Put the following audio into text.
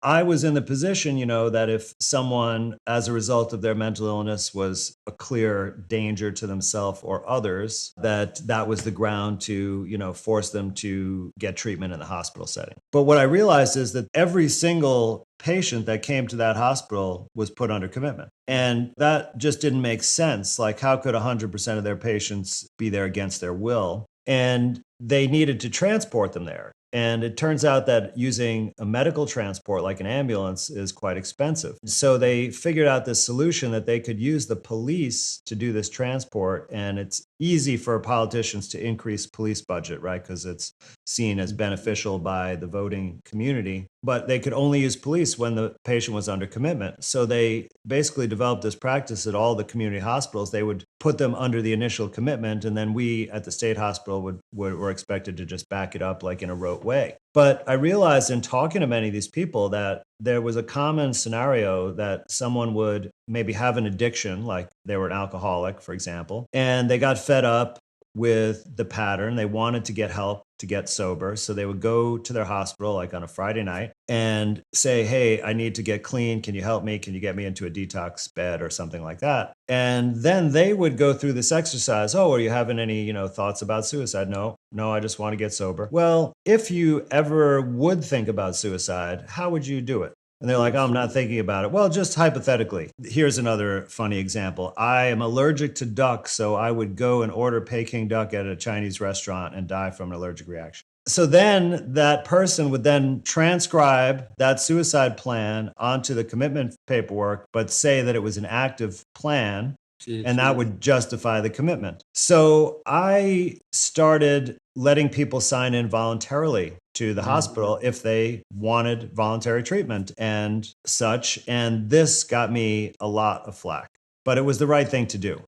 I was in the position, that if someone, as a result of their mental illness, was a clear danger to themselves or others, that was the ground to, force them to get treatment in the hospital setting. But what I realized is that every single patient that came to that hospital was put under commitment. And that just didn't make sense. Like, how could 100% of their patients be there against their will? And they needed to transport them there. And it turns out that using a medical transport like an ambulance is quite expensive. So they figured out this solution that they could use the police to do this transport. And it's easy for politicians to increase police budget, right? Because it's seen as beneficial by the voting community. But they could only use police when the patient was under commitment. So they basically developed this practice at all the community hospitals. They would put them under the initial commitment, and then we at the state hospital were expected to just back it up like in a rote way. But I realized in talking to many of these people that there was a common scenario that someone would maybe have an addiction, like they were an alcoholic, for example, and they got fed up with the pattern. They wanted to get help to get sober. So they would go to their hospital like on a Friday night and say, "Hey, I need to get clean. Can you help me? Can you get me into a detox bed or something like that?" And then they would go through this exercise. "Oh, are you having any, thoughts about suicide?" No, I just want to get sober. "Well, if you ever would think about suicide, how would you do it?" And they're like, "Oh, I'm not thinking about it." "Well, just hypothetically, here's another funny example. I am allergic to duck, so I would go and order Peking duck at a Chinese restaurant and die from an allergic reaction." So then that person would then transcribe that suicide plan onto the commitment paperwork, but say that it was an active plan, Sí, and that sí. would justify the commitment. So I started letting people sign in voluntarily to the Mm. hospital if they wanted voluntary treatment and such. And this got me a lot of flack, but it was the right thing to do.